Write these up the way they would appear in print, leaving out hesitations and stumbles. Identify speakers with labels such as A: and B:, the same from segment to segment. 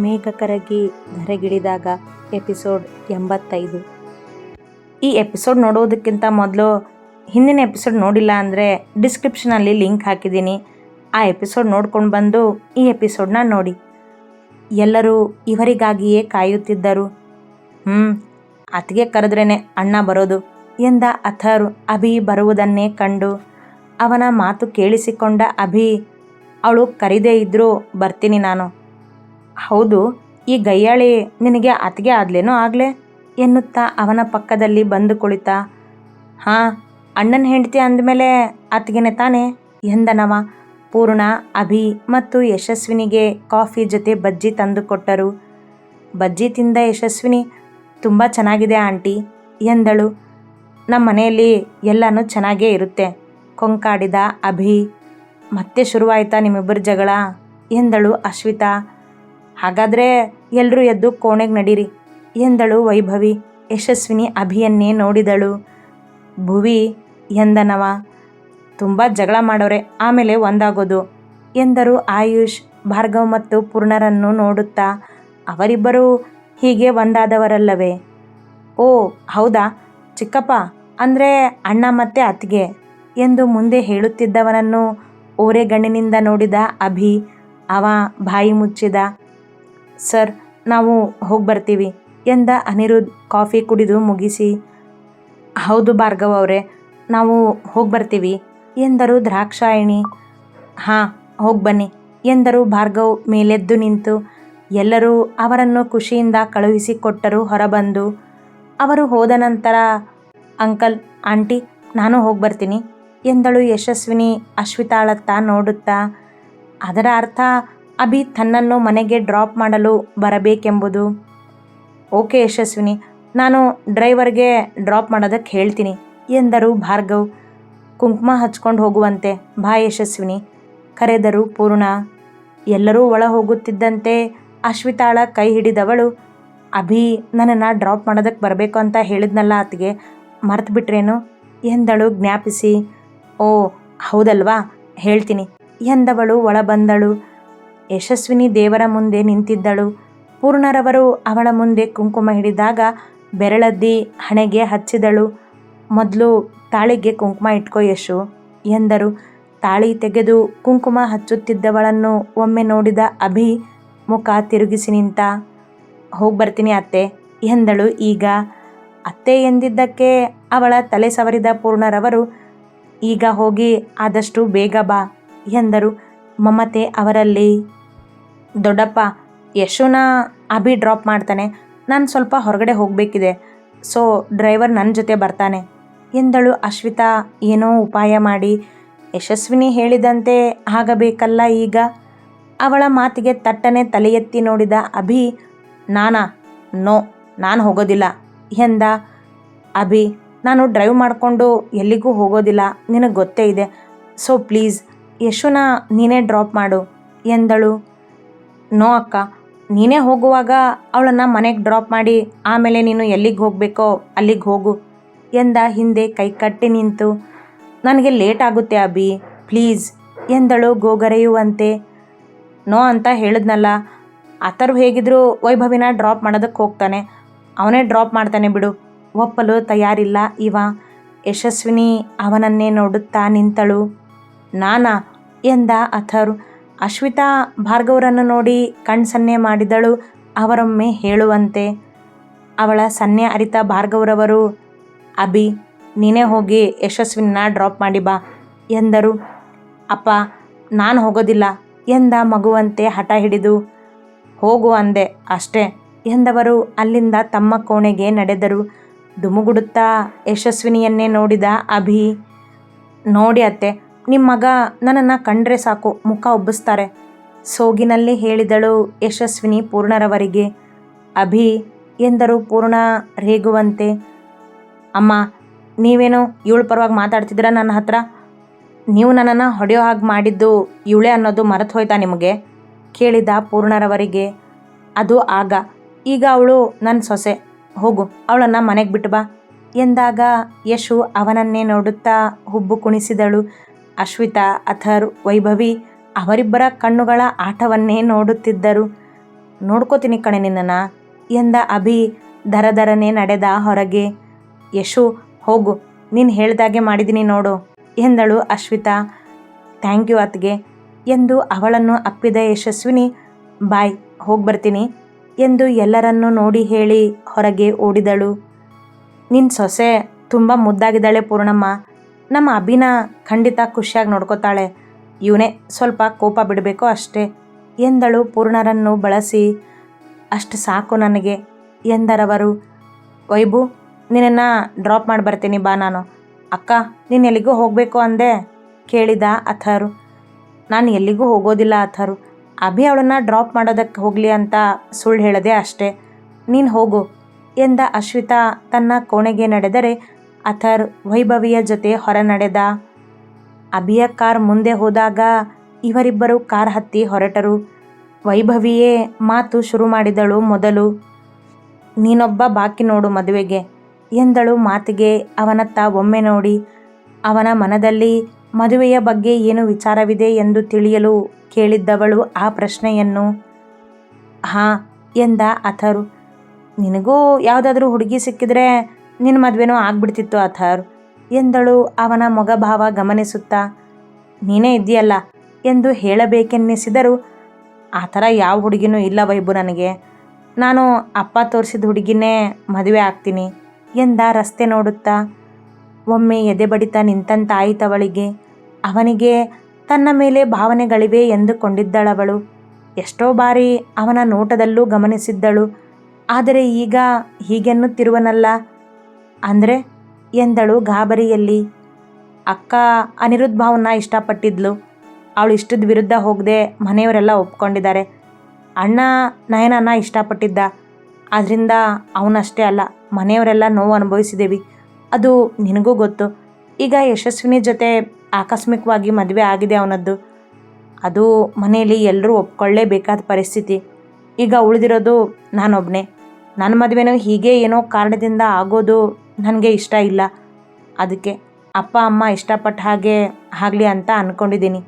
A: ಮೇಘ ಕರಗಿ ಧರೆಗಿಳಿದಾಗ ಎಪಿಸೋಡ್ 85. ಈ ಎಪಿಸೋಡ್ ನೋಡೋದಕ್ಕಿಂತ ಮೊದಲು ಹಿಂದಿನ ಎಪಿಸೋಡ್ ನೋಡಿಲ್ಲ ಅಂದರೆ ಡಿಸ್ಕ್ರಿಪ್ಷನಲ್ಲಿ ಲಿಂಕ್ ಹಾಕಿದ್ದೀನಿ. ಆ ಎಪಿಸೋಡ್ ನೋಡ್ಕೊಂಡು ಬಂದು ಈ ಎಪಿಸೋಡ್ನ ನೋಡಿ. ಎಲ್ಲರೂ ಇವರಿಗಾಗಿಯೇ ಕಾಯುತ್ತಿದ್ದರು. ಅತ್ತಿಗೆ ಕರೆದ್ರೇನೆ ಅಣ್ಣ ಬರೋದು ಎಂದ ಅಥರ್ ಅಭಿ ಬರುವುದನ್ನೇ ಕಂಡು. ಅವನ ಮಾತು ಕೇಳಿಸಿಕೊಂಡ ಅಭಿ, ಅವಳು ಕರೀದೇ ಇದ್ರೂ ಬರ್ತೀನಿ ನಾನು. ಹೌದು, ಈ ಗಯ್ಯಾಳಿ ನಿನಗೆ ಅತ್ತಿಗೆ ಆದ್ಲೇನೋ ಆಗಲೇ ಎನ್ನುತ್ತಾ ಅವನ ಪಕ್ಕದಲ್ಲಿ ಬಂದು ಕುಳಿತ. ಹಾಂ, ಅಣ್ಣನ ಹೆಂಡತಿ ಅಂದಮೇಲೆ ಅತ್ತಿಗೆನೆ ತಾನೆ ಎಂದನವ. ಪೂರ್ಣ, ಅಭಿ ಮತ್ತು ಯಶಸ್ವಿನಿಗೆ ಕಾಫಿ ಜೊತೆ ಬಜ್ಜಿ ತಂದು ಕೊಟ್ಟರು. ಬಜ್ಜಿ ತಿಂದ ಯಶಸ್ವಿನಿ, ತುಂಬ ಚೆನ್ನಾಗಿದೆ ಆಂಟಿ ಎಂದಳು. ನಮ್ಮ ಮನೆಯಲ್ಲಿ ಎಲ್ಲನೂ ಚೆನ್ನಾಗೇ ಇರುತ್ತೆ ಕೊಂಕಾಡಿದ ಅಭಿ. ಮತ್ತೆ ಶುರುವಾಯ್ತಾ ನಿಮ್ಮಿಬ್ಬರ ಜಗಳ ಎಂದಳು ಅಶ್ವಿತಾ. ಹಾಗಾದರೆ ಎಲ್ಲರೂ ಎದ್ದು ಕೋಣೆಗೆ ನಡೀರಿ ಎಂದಳು ವೈಭವಿ. ಯಶಸ್ವಿನಿ ಅಭಿಯನ್ನೇ ನೋಡಿದಳು. ಭುವಿ ಎಂದನವ. ತುಂಬ ಜಗಳ ಮಾಡೋರೆ, ಆಮೇಲೆ ಒಂದಾಗೋದು ಎಂದರು ಆಯುಷ್ ಭಾರ್ಗವ್ ಮತ್ತು ಪೂರ್ಣರನ್ನು ನೋಡುತ್ತಾ. ಅವರಿಬ್ಬರು ಹೀಗೆ ಒಂದಾದವರಲ್ಲವೇ? ಓ ಹೌದಾ ಚಿಕ್ಕಪ್ಪ, ಅಂದರೆ ಅಣ್ಣ ಮತ್ತು ಅತ್ತಿಗೆ ಎಂದು ಮುಂದೆ ಹೇಳುತ್ತಿದ್ದವನನ್ನು ಓರೆಗಣ್ಣಿನಿಂದ ನೋಡಿದ ಅಭಿ. ಅವ ಬಾಯಿ ಮುಚ್ಚಿದ. ಸರ್, ನಾವು ಹೋಗಿ ಬರ್ತೀವಿ ಎಂದ ಅನಿರುದ್ಧ್ ಕಾಫಿ ಕುಡಿದು ಮುಗಿಸಿ. ಹೌದು ಭಾರ್ಗವ್ ಅವರೇ, ನಾವು ಹೋಗಿ ಬರ್ತೀವಿ ಎಂದರು ದ್ರಾಕ್ಷಾಯಣಿ. ಹಾಂ, ಹೋಗಿ ಬನ್ನಿ ಎಂದರು ಭಾರ್ಗವ್ ಮೇಲೆದ್ದು ನಿಂತು. ಎಲ್ಲರೂ ಅವರನ್ನು ಖುಷಿಯಿಂದ ಕಳುಹಿಸಿಕೊಟ್ಟರು ಹೊರಬಂದು. ಅವರು ಹೋದ ನಂತರ ಅಂಕಲ್, ಆಂಟಿ, ನಾನು ಹೋಗಿ ಬರ್ತೀನಿ ಎಂದಳು ಯಶಸ್ವಿನಿ ಅಶ್ವಿತಾಳತ್ತ ನೋಡುತ್ತಾ. ಅದರ ಅರ್ಥ ಅಭಿ ತನ್ನನ್ನು ಮನೆಗೆ ಡ್ರಾಪ್ ಮಾಡಲು ಬರಬೇಕೆಂಬುದು. ಓಕೆ ಯಶಸ್ವಿನಿ, ನಾನು ಡ್ರೈವರ್ಗೆ ಡ್ರಾಪ್ ಮಾಡೋದಕ್ಕೆ ಹೇಳ್ತೀನಿ ಎಂದರು ಭಾರ್ಗವ್. ಕುಂಕುಮ ಹಚ್ಕೊಂಡು ಹೋಗುವಂತೆ ಬಾ ಯಶಸ್ವಿನಿ ಕರೆದರು ಪೂರ್ಣ. ಎಲ್ಲರೂ ಒಳ ಹೋಗುತ್ತಿದ್ದಂತೆ ಅಶ್ವಿತಾಳ ಕೈ ಹಿಡಿದವಳು, ಅಭಿ ನನ್ನನ್ನು ಡ್ರಾಪ್ ಮಾಡೋದಕ್ಕೆ ಬರಬೇಕು ಅಂತ ಹೇಳಿದ್ನಲ್ಲ ಅತ್ತಿಗೆ, ಮರ್ತು ಬಿಟ್ರೇನು ಎಂದಳು ಜ್ಞಾಪಿಸಿ. ಓ ಹೌದಲ್ವಾ, ಹೇಳ್ತೀನಿ ಎಂದವಳು ಒಳ ಬಂದಳು. ಯಶಸ್ವಿನಿ ದೇವರ ಮುಂದೆ ನಿಂತಿದ್ದಳು. ಪೂರ್ಣರವರು ಅವಳ ಮುಂದೆ ಕುಂಕುಮ ಹಿಡಿದಾಗ ಬೆರಳದ್ದಿ ಹಣೆಗೆ ಹಚ್ಚಿದಳು. ಮೊದಲು ತಾಳಿಗೆ ಕುಂಕುಮ ಇಟ್ಕೋ ಯಶು ಎಂದರು. ತಾಳಿ ತೆಗೆದು ಕುಂಕುಮ ಹಚ್ಚುತ್ತಿದ್ದವಳನ್ನು ಒಮ್ಮೆ ನೋಡಿದ ಅಭಿ ಮುಖ ತಿರುಗಿಸಿ ನಿಂತ. ಹೋಗಿ ಬರ್ತೀನಿ ಅತ್ತೆ ಎಂದಳು ಈಗ. ಅತ್ತೆ ಎಂದಿದ್ದಕ್ಕೆ ಅವಳ ತಲೆ ಸವರಿದ ಪೂರ್ಣರವರು, ಈಗ ಹೋಗಿ ಆದಷ್ಟು ಬೇಗ ಬಾ ಎಂದರು ಮಮತೆ ಅವರಲ್ಲಿ. ದೊಡ್ಡಪ್ಪ, ಯಶುನ ಅಭಿ ಡ್ರಾಪ್ ಮಾಡ್ತಾನೆ, ನಾನು ಸ್ವಲ್ಪ ಹೊರಗಡೆ ಹೋಗಬೇಕಿದೆ, ಸೊ ಡ್ರೈವರ್ ನನ್ನ ಜೊತೆ ಬರ್ತಾನೆ ಎಂದಳು ಅಶ್ವಿತಾ ಏನೋ ಉಪಾಯ ಮಾಡಿ. ಯಶಸ್ವಿನಿ ಹೇಳಿದಂತೆ ಆಗಬೇಕಲ್ಲ ಈಗ. ಅವಳ ಮಾತಿಗೆ ತಟ್ಟನೆ ತಲೆ ಎತ್ತಿ ನೋಡಿದ ಅಭಿ, ನೋ, ನಾನು ಹೋಗೋದಿಲ್ಲ ಎಂದ. ಅಭಿ, ನಾನು ಡ್ರೈವ್ ಮಾಡಿಕೊಂಡು ಎಲ್ಲಿಗೂ ಹೋಗೋದಿಲ್ಲ, ನಿನಗೆ ಗೊತ್ತೇ ಇದೆ, ಸೊ ಪ್ಲೀಸ್ ಯಶುನ ನೀನೇ ಡ್ರಾಪ್ ಮಾಡು ಎಂದಳು. ನೋ ಅಕ್ಕ, ನೀನೇ ಹೋಗುವಾಗ ಅವಳನ್ನು ಮನೆಗೆ ಡ್ರಾಪ್ ಮಾಡಿ ಆಮೇಲೆ ನೀನು ಎಲ್ಲಿಗೆ ಹೋಗಬೇಕೋ ಅಲ್ಲಿಗೆ ಹೋಗು ಎಂದ ಹಿಂದೆ ಕೈಕಟ್ಟಿ ನಿಂತು. ನನಗೆ ಲೇಟ್ ಆಗುತ್ತೆ ಅಭಿ, ಪ್ಲೀಸ್ ಎಂದಳು ಗೋಗರೆಯುವಂತೆ. ನೋ ಅಂತ ಹೇಳಿದ್ನಲ್ಲ, ಅಥರ್ವ್ ಹೇಗಿದ್ರು ವೈಭವಿನ ಡ್ರಾಪ್ ಮಾಡೋದಕ್ಕೆ ಹೋಗ್ತಾನೆ, ಅವನೇ ಡ್ರಾಪ್ ಮಾಡ್ತಾನೆ ಬಿಡು, ಒಪ್ಪಲು ತಯಾರಿಲ್ಲ ಇವ. ಯಶಸ್ವಿನಿ ಅವನನ್ನೇ ನೋಡುತ್ತಾ ನಿಂತಳು. ನಾನಾ ಎಂದ ಅಥರ್. ಅಶ್ವಿತಾ ಭಾರ್ಗವರನ್ನು ನೋಡಿ ಕಣ್ಸನ್ನೆ ಮಾಡಿದಳು ಅವರೊಮ್ಮೆ ಹೇಳುವಂತೆ. ಅವಳ ಸನ್ನೆ ಅರಿತ ಭಾರ್ಗವರವರು, ಅಭಿ ನೀನೇ ಹೋಗಿ ಯಶಸ್ವಿನ ಡ್ರಾಪ್ ಮಾಡಿ ಬಾ ಎಂದರು. ಅಪ್ಪ, ನಾನು ಹೋಗೋದಿಲ್ಲ ಎಂದ ಮಗುವಂತೆ ಹಠ ಹಿಡಿದು. ಹೋಗು ಅಂದೆ ಅಷ್ಟೇ ಎಂದವರು ಅಲ್ಲಿಂದ ತಮ್ಮ ಕೋಣೆಗೆ ನಡೆದರು. ದುಮುಗುಡುತ್ತಾ ಯಶಸ್ವಿನಿಯನ್ನೇ ನೋಡಿದ ಅಭಿ. ನೋಡಿ ಅತ್ತೆ, ನಿಮ್ಮ ಮಗ ನನ್ನನ್ನು ಕಂಡ್ರೆ ಸಾಕು ಮುಖ ಉಬ್ಬಿಸ್ತಾರೆ ಸೋಗಿನಲ್ಲಿ ಹೇಳಿದಳು ಯಶಸ್ವಿನಿ ಪೂರ್ಣರವರಿಗೆ. ಅಭಿ ಎಂದರು ಪೂರ್ಣ ರೇಗುವಂತೆ. ಅಮ್ಮ, ನೀವೇನು ಇವಳ ಪರವಾಗಿ ಮಾತಾಡ್ತಿದ್ದೀರಾ ನನ್ನ ಹತ್ರ? ನೀವು ನನ್ನನ್ನು ಹೊಡೆಯೋ ಹಾಗೆ ಮಾಡಿದ್ದು ಇವಳೇ ಅನ್ನೋದು ಮರೆತು ಹೋಯ್ತಾ ನಿಮಗೆ ಕೇಳಿದ ಪೂರ್ಣರವರಿಗೆ. ಅದು ಆಗ, ಈಗ ಅವಳು ನನ್ನ ಸೊಸೆ, ಹೋಗು ಅವಳನ್ನು ಮನೆಗೆ ಬಿಟ್ಟು ಬಾ ಎಂದಾಗ ಯಶು ಅವನನ್ನೇ ನೋಡುತ್ತಾ ಹುಬ್ಬು ಕುಣಿಸಿದಳು. ಅಶ್ವಿತಾ, ಅಥರ್, ವೈಭವಿ ಅವರಿಬ್ಬರ ಕಣ್ಣುಗಳ ಆಟವನ್ನೇ ನೋಡುತ್ತಿದ್ದರು. ನೋಡ್ಕೋತೀನಿ ಕಣೆ ನಿನ್ನನ್ನು ಎಂದ ಅಭಿ ದರದರನೆ ನಡೆದ ಹೊರಗೆ. ಯಶು, ಹೋಗು, ನೀನು ಹೇಳ್ದಾಗೆ ಮಾಡಿದ್ದೀನಿ ನೋಡು ಎಂದಳು ಅಶ್ವಿತಾ. ಥ್ಯಾಂಕ್ ಯು ಅತ್ಗೆ ಎಂದು ಅವಳನ್ನು ಅಪ್ಪಿದ ಯಶಸ್ವಿನಿ, ಬಾಯ್, ಹೋಗ್ಬರ್ತೀನಿ ಎಂದು ಎಲ್ಲರನ್ನೂ ನೋಡಿ ಹೇಳಿ ಹೊರಗೆ ಓಡಿದಳು. ನಿನ್ನ ಸೊಸೆ ತುಂಬ ಮುದ್ದಾಗಿದ್ದಾಳೆ ಪೂರ್ಣಮ್ಮ. ನಮ್ಮ ಅಭಿನ ಖಂಡಿತ ಖುಷಿಯಾಗಿ ನೋಡ್ಕೋತಾಳೆ. ಇವನೇ ಸ್ವಲ್ಪ ಕೋಪ ಬಿಡಬೇಕು ಅಷ್ಟೇ ಎಂದಳು ಪೂರ್ಣರನ್ನು ಬಳಸಿ. ಅಷ್ಟು ಸಾಕು ನನಗೆ ಎಂದರವರು. ವೈಭು, ನಿನ್ನನ್ನು ಡ್ರಾಪ್ ಮಾಡಿ ಬರ್ತೀನಿ ಬಾ ನಾನು. ಅಕ್ಕ, ನೀನು ಎಲ್ಲಿಗೂ ಹೋಗಬೇಕು ಅಂದೆ ಕೇಳಿದ ಅಥರು. ನಾನು ಎಲ್ಲಿಗೂ ಹೋಗೋದಿಲ್ಲ ಅಥರು. ಅಭಿ ಅವಳನ್ನು ಡ್ರಾಪ್ ಮಾಡೋದಕ್ಕೆ ಹೋಗಲಿ ಅಂತ ಸುಳ್ಳು ಹೇಳಿದೆ ಅಷ್ಟೇ. ನೀನು ಹೋಗು ಎಂದ ಅಶ್ವಿತಾ ತನ್ನ ಕೋಣೆಗೆ ನಡೆದರೆ ಅಥರ್ ವೈಭವಿಯ ಜೊತೆ ಹೊರ ನಡೆದ. ಅಭಿಯ ಕಾರ್ ಮುಂದೆ ಹೋದಾಗ ಇವರಿಬ್ಬರು ಕಾರ್ ಹತ್ತಿ ಹೊರಟರು. ವೈಭವಿಯೇ ಮಾತು ಶುರು ಮಾಡಿದಳು ಮೊದಲು. ನೀನೊಬ್ಬ ಬಾಕಿ ನೋಡು ಮದುವೆಗೆ ಎಂದಳು ಮಾತಿಗೆ ಅವನತ್ತ ಒಮ್ಮೆ ನೋಡಿ. ಅವನ ಮನದಲ್ಲಿ ಮದುವೆಯ ಬಗ್ಗೆ ಏನು ವಿಚಾರವಿದೆ ಎಂದು ತಿಳಿಯಲು ಕೇಳಿದ್ದವಳು ಆ ಪ್ರಶ್ನೆಯನ್ನು. ಹಾಂ ಎಂದ ಅಥರು. ನಿನಗೂ ಯಾವುದಾದ್ರೂ ಹುಡುಗಿ ಸಿಕ್ಕಿದ್ರೆ ನಿನ್ನ ಮದುವೆನೂ ಆಗ್ಬಿಡ್ತಿತ್ತು ಅಥರ್ ಎಂದಳು ಅವನ ಮೊಗಭಾವ ಗಮನಿಸುತ್ತಾ. ನೀನೇ ಇದೆಯಲ್ಲ ಎಂದು ಹೇಳಬೇಕೆನ್ನಿಸಿದರು. ಆ ಥರ ಯಾವ ಹುಡುಗಿನೂ ಇಲ್ಲ ವೈಭು ನನಗೆ. ನಾನು ಅಪ್ಪ ತೋರಿಸಿದ ಹುಡುಗಿನೇ ಮದುವೆ ಆಗ್ತೀನಿ ಎಂದ ರಸ್ತೆ ನೋಡುತ್ತಾ. ಒಮ್ಮೆ ಎದೆ ಬಡಿತ ನಿಂತಂತಾಯಿತವಳಿಗೆ. ಅವನಿಗೆ ತನ್ನ ಮೇಲೆ ಭಾವನೆಗಳಿವೆ ಎಂದುಕೊಂಡಿದ್ದಳವಳು. ಎಷ್ಟೋ ಬಾರಿ ಅವನ ನೋಟದಲ್ಲೂ ಗಮನಿಸಿದ್ದಳು. ಆದರೆ ಈಗ ಹೀಗೆನ್ನುತ್ತಿರುವನಲ್ಲ ಅಂದರೆ ಎಂದಳು ಗಾಬರಿಯಲ್ಲಿ. ಅಕ್ಕ ಅನಿರುದ್ಧ ಭಾವನ್ನ ಇಷ್ಟಪಟ್ಟಿದ್ಲು. ಅವಳು ಇಷ್ಟದ ವಿರುದ್ಧ ಹೋಗದೆ ಮನೆಯವರೆಲ್ಲ ಒಪ್ಕೊಂಡಿದ್ದಾರೆ. ಅಣ್ಣ ನಯನನ್ನ ಇಷ್ಟಪಟ್ಟಿದ್ದ. ಅದರಿಂದ ಅವನಷ್ಟೇ ಅಲ್ಲ, ಮನೆಯವರೆಲ್ಲ ನೋವು ಅನುಭವಿಸಿದ್ದೇವೆ. ಅದು ನಿನಗೂ ಗೊತ್ತು. ಈಗ ಯಶಸ್ವಿನಿ ಜೊತೆ ಆಕಸ್ಮಿಕವಾಗಿ ಮದುವೆ ಆಗಿದೆ ಅವನದ್ದು. ಅದು ಮನೆಯಲ್ಲಿ ಎಲ್ಲರೂ ಒಪ್ಕೊಳ್ಳೇಬೇಕಾದ ಪರಿಸ್ಥಿತಿ. ಈಗ ಉಳಿದಿರೋದು ನಾನೊಬ್ಬನೇ. ನನ್ನ ಮದುವೆನೂ ಹೀಗೆ ಏನೋ ಕಾರಣದಿಂದ ಆಗೋದು ನನಗೆ ಇಷ್ಟ ಇಲ್ಲ. ಅದಕ್ಕೆ ಅಪ್ಪ ಅಮ್ಮ ಇಷ್ಟಪಟ್ಟ ಹಾಗೆ ಆಗಲಿ ಅಂತ ಅಂದ್ಕೊಂಡಿದ್ದೀನಿ.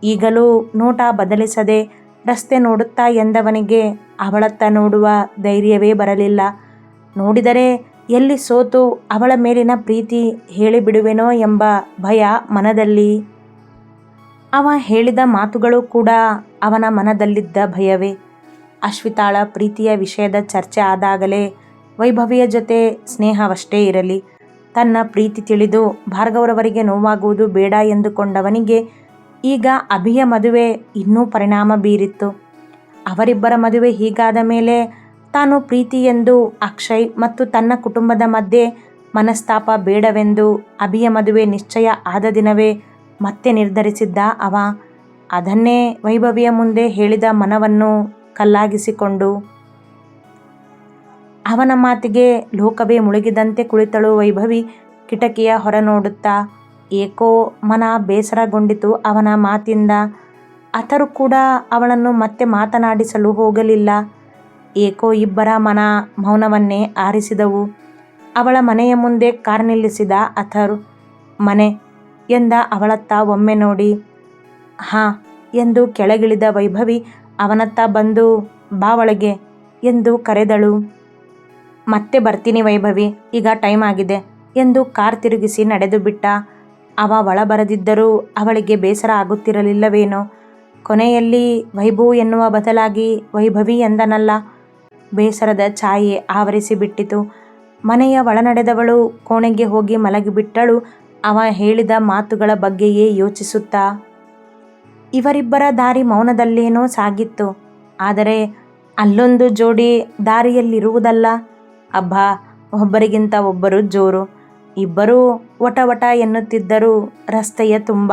A: ಈಗಲೂ ನೋಟ ಬದಲಿಸದೆ ರಸ್ತೆ ನೋಡುತ್ತಾ ಎಂದವನಿಗೆ ಅವಳತ್ತ ನೋಡುವ ಧೈರ್ಯವೇ ಬರಲಿಲ್ಲ. ನೋಡಿದರೆ ಎಲ್ಲಿ ಸೋತು ಅವಳ ಮೇಲಿನ ಪ್ರೀತಿ ಹೇಳಿಬಿಡುವೆನೋ ಎಂಬ ಭಯ ಮನದಲ್ಲಿ. ಅವ ಹೇಳಿದ ಮಾತುಗಳು ಕೂಡ ಅವನ ಮನದಲ್ಲಿದ್ದ ಭಯವೇ. ಅಶ್ವಿತಾಳ ಪ್ರೀತಿಯ ವಿಷಯದ ಚರ್ಚೆ ಆದಾಗಲೇ ವೈಭವಿಯ ಜೊತೆ ಸ್ನೇಹವಷ್ಟೇ ಇರಲಿ, ತನ್ನ ಪ್ರೀತಿ ತಿಳಿದು ಭಾರ್ಗವರವರಿಗೆ ನೋವಾಗುವುದು ಬೇಡ ಎಂದುಕೊಂಡವನಿಗೆ ಈಗ ಅಭಿಯ ಮದುವೆ ಇನ್ನೂ ಪರಿಣಾಮ ಬೀರಿತ್ತು. ಅವರಿಬ್ಬರ ಮದುವೆ ಹೀಗಾದ ಮೇಲೆ ತಾನು ಪ್ರೀತಿ ಎಂದು ಅಕ್ಷಯ್ ಮತ್ತು ತನ್ನ ಕುಟುಂಬದ ಮಧ್ಯೆ ಮನಸ್ತಾಪ ಬೇಡವೆಂದು ಅಭಿಯ ಮದುವೆ ನಿಶ್ಚಯ ಆದ ದಿನವೇ ಮತ್ತೆ ನಿರ್ಧರಿಸಿದ್ದ ಅವ. ಅದನ್ನೇ ವೈಭವಿಯ ಮುಂದೆ ಹೇಳಿದ ಮನವನ್ನು ಕಲ್ಲಾಗಿಸಿಕೊಂಡು. ಅವನ ಮಾತಿಗೆ ಲೋಕವೇ ಮುಳುಗಿದಂತೆ ಕುಳಿತಳು ವೈಭವಿ ಕಿಟಕಿಯ ಹೊರ ನೋಡುತ್ತಾ. ಏಕೋ ಮನ ಬೇಸರಗೊಂಡಿತು ಅವನ ಮಾತಿಂದ. ಅಥರು ಕೂಡ ಅವಳನ್ನು ಮತ್ತೆ ಮಾತನಾಡಿಸಲು ಹೋಗಲಿಲ್ಲ. ಏಕೋ ಇಬ್ಬರ ಮನ ಮೌನವನ್ನೇ ಆರಿಸಿದವು. ಅವಳ ಮನೆಯ ಮುಂದೆ ಕಾರ್ ನಿಲ್ಲಿಸಿದ ಅಥರು. ಮನೆ ಎಂದ ಅವಳತ್ತ ಒಮ್ಮೆ ನೋಡಿ. ಹಾಂ ಎಂದು ಕೆಳಗಿಳಿದ ವೈಭವಿ ಅವನತ್ತ ಬಂದು ಬಾ ಒಳಗೆ ಎಂದು ಕರೆದಳು. ಮತ್ತೆ ಬರ್ತೀನಿ ವೈಭವಿ, ಈಗ ಟೈಮ್ ಆಗಿದೆ ಎಂದು ಕಾರ್ ತಿರುಗಿಸಿ ನಡೆದು ಬಿಟ್ಟ. ಅವ ಒಳ ಬರದಿದ್ದರೂ ಅವಳಿಗೆ ಬೇಸರ ಆಗುತ್ತಿರಲಿಲ್ಲವೇನೋ. ಕೊನೆಯಲ್ಲಿ ವೈಭು ಎನ್ನುವ ಬದಲಾಗಿ ವೈಭವಿ ಎಂದನಲ್ಲ. ಬೇಸರದ ಛಾಯೆ ಆವರಿಸಿಬಿಟ್ಟಿತು. ಮನೆಯ ಒಳ ನಡೆದವಳು ಕೋಣೆಗೆ ಹೋಗಿ ಮಲಗಿಬಿಟ್ಟಳು. ಅವ ಹೇಳಿದ ಮಾತುಗಳ ಬಗ್ಗೆಯೇ ಯೋಚಿಸುತ್ತಾ. ಇವರಿಬ್ಬರ ದಾರಿ ಮೌನದಲ್ಲೇನೋ ಸಾಗಿತ್ತು. ಆದರೆ ಅಲ್ಲೊಂದು ಜೋಡಿ ದಾರಿಯಲ್ಲಿರುವುದಲ್ಲ. ಅಬ್ಬಾ, ಒಬ್ಬರಿಗಿಂತ ಒಬ್ಬರು ಜೋರು. ಇಬ್ಬರೂ ವಟ ವಟ ಎನ್ನುತ್ತಿದ್ದರು ರಸ್ತೆಯ ತುಂಬ.